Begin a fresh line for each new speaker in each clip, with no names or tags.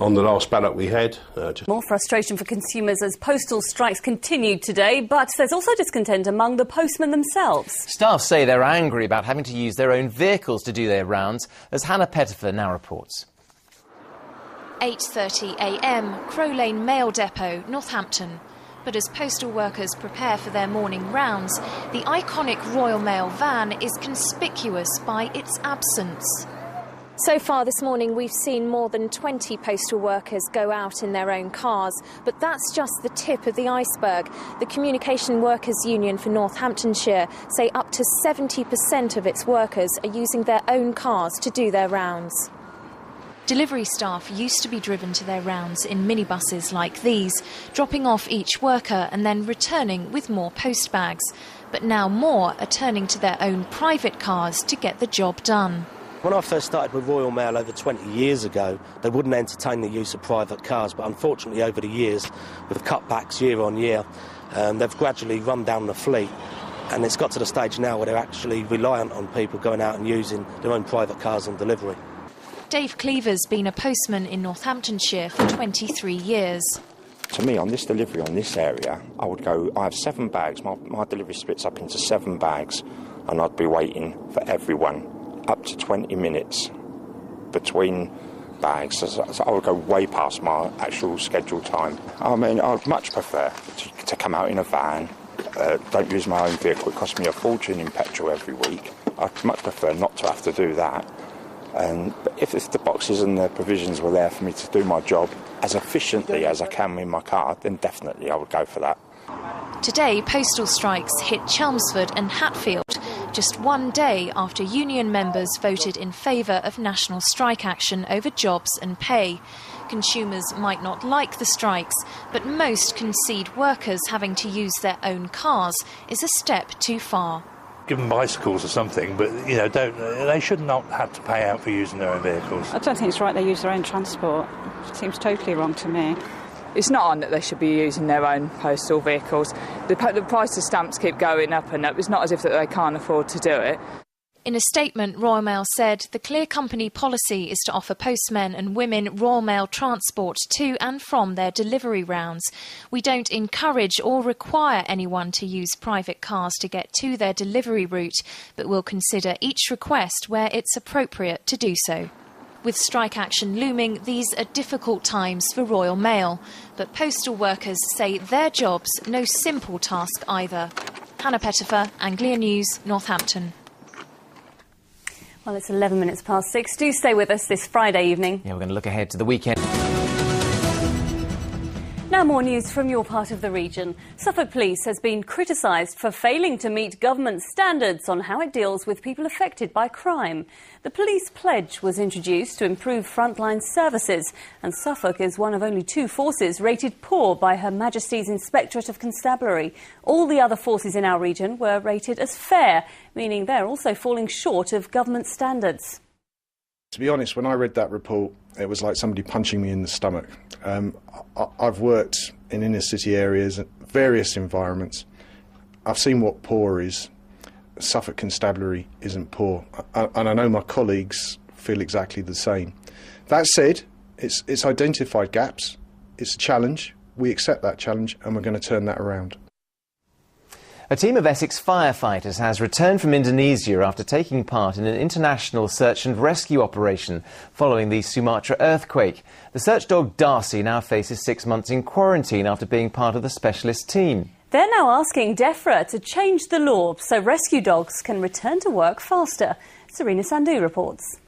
on the last ballot we had.
More frustration for consumers as postal strikes continued today, but there's also discontent among the postmen themselves.
Staff say they're angry about having to use their own vehicles to do their rounds, as Hannah Pettifer now reports.
8:30 a.m, Crow Lane Mail Depot, Northampton. But as postal workers prepare for their morning rounds, the iconic Royal Mail van is conspicuous by its absence. So far this morning we've seen more than 20 postal workers go out in their own cars, but that's just the tip of the iceberg. The Communication Workers Union for Northamptonshire say up to 70% of its workers are using their own cars to do their rounds. Delivery staff used to be driven to their rounds in minibuses like these, dropping off each worker and then returning with more post bags. But now more are turning to their own private cars to get the job done.
When I first started with Royal Mail over 20 years ago, they wouldn't entertain the use of private cars, but unfortunately over the years, with cutbacks year on year, they've gradually run down the fleet, and it's got to the stage now where they're actually reliant on people going out and using their own private cars on delivery.
Dave Cleaver's been a postman in Northamptonshire for 23 years.
To me, on this delivery, on this area, I have 7 bags, my delivery splits up into 7 bags, and I'd be waiting for everyone up to 20 minutes between bags, so I would go way past my actual scheduled time. I mean, I'd much prefer to come out in a van, don't use my own vehicle. It costs me a fortune in petrol every week. I'd much prefer not to have to do that. But if the boxes and the provisions were there for me to do my job as efficiently as I can in my car, then definitely I would go for that.
Today, postal strikes hit Chelmsford and Hatfield, just one day after union members voted in favour of national strike action over jobs and pay. Consumers might not like the strikes, but most concede workers having to use their own cars is a step too far.
Give them bicycles or something, but they should not have to pay out for using their own vehicles.
I don't think it's right they use their own transport. It seems totally wrong to me.
It's not on that they should be using their own postal vehicles. The price of stamps keep going up and up. It's not as if that they can't afford to do it.
In a statement, Royal Mail said the clear company policy is to offer postmen and women Royal Mail transport to and from their delivery rounds. We don't encourage or require anyone to use private cars to get to their delivery route, but will consider each request where it's appropriate to do so. With strike action looming, these are difficult times for Royal Mail, but postal workers say their job's no simple task either. Hannah Pettifer, Anglia News, Northampton.
Well, it's 11 minutes past 6. Do stay with us this Friday evening.
Yeah, we're going to look ahead to the weekend.
Now more news from your part of the region. Suffolk Police has been criticised for failing to meet government standards on how it deals with people affected by crime. The police pledge was introduced to improve frontline services, and Suffolk is one of only 2 forces rated poor by Her Majesty's Inspectorate of Constabulary. All the other forces in our region were rated as fair, meaning they're also falling short of government standards.
To be honest, when I read that report, it was like somebody punching me in the stomach. I've worked in inner city areas, various environments. I've seen what poor is. Suffolk Constabulary isn't poor, and I know my colleagues feel exactly the same. That said, it's identified gaps. It's a challenge. We accept that challenge, and we're going to turn that around.
A team of Essex firefighters has returned from Indonesia after taking part in an international search and rescue operation following the Sumatra earthquake. The search dog Darcy now faces 6 months in quarantine after being part of the specialist team.
They're now asking DEFRA to change the law so rescue dogs can return to work faster. Serena Sandhu reports.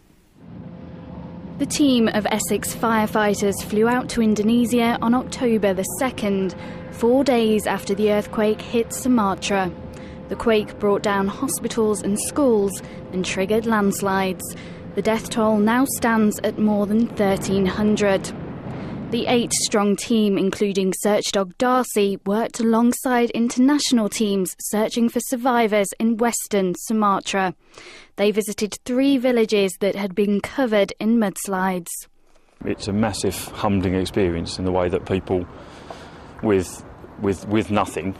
The team of Essex firefighters flew out to Indonesia on October the 2nd, 4 days after the earthquake hit Sumatra. The quake brought down hospitals and schools and triggered landslides. The death toll now stands at more than 1,300. The 8-strong team, including search dog Darcy, worked alongside international teams searching for survivors in western Sumatra. They visited 3 villages that had been covered in mudslides.
It's a massive humbling experience in the way that people with nothing,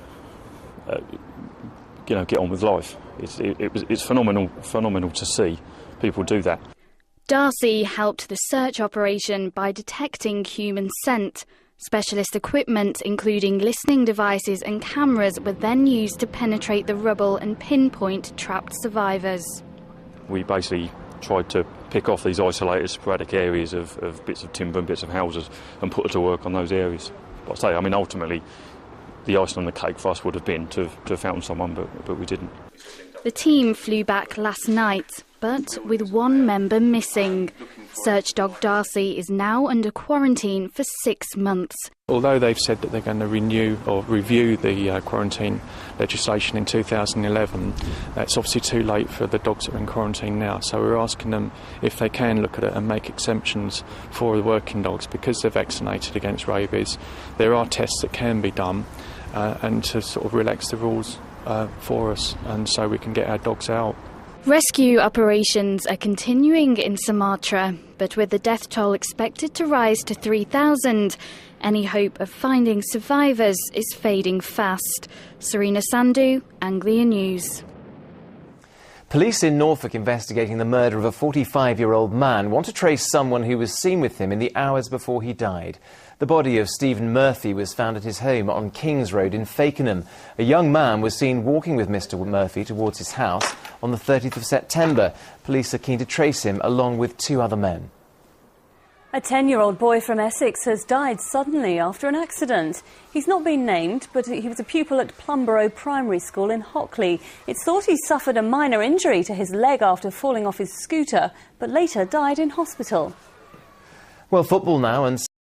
get on with life. It's phenomenal to see people do that.
Darcy helped the search operation by detecting human scent. Specialist equipment, including listening devices and cameras, were then used to penetrate the rubble and pinpoint trapped survivors.
We basically tried to pick off these isolated sporadic areas of bits of timber and bits of houses and put her to work on those areas. But I say, I mean, ultimately, the icing on the cake for us would have been to have found someone, but we didn't.
The team flew back last night, but with one member missing. Search dog Darcy is now under quarantine for 6 months.
Although they've said that they're going to renew or review the quarantine legislation in 2011, that's obviously too late for the dogs that are in quarantine now. So we're asking them if they can look at it and make exemptions for the working dogs because they're vaccinated against rabies. There are tests that can be done and to sort of relax the rules for us, and so we can get our dogs out.
Rescue operations are continuing in Sumatra, but with the death toll expected to rise to 3,000, any hope of finding survivors is fading fast. Serena Sandhu, Anglia News.
Police in Norfolk investigating the murder of a 45-year-old man want to trace someone who was seen with him in the hours before he died. The body of Stephen Murphy was found at his home on Kings Road in Fakenham. A young man was seen walking with Mr Murphy towards his house on the 30th of September. Police are keen to trace him along with 2 other men.
A 10-year-old boy from Essex has died suddenly after an accident. He's not been named, but he was a pupil at Plumberow Primary School in Hockley. It's thought he suffered a minor injury to his leg after falling off his scooter, but later died in hospital.
Well, football now, and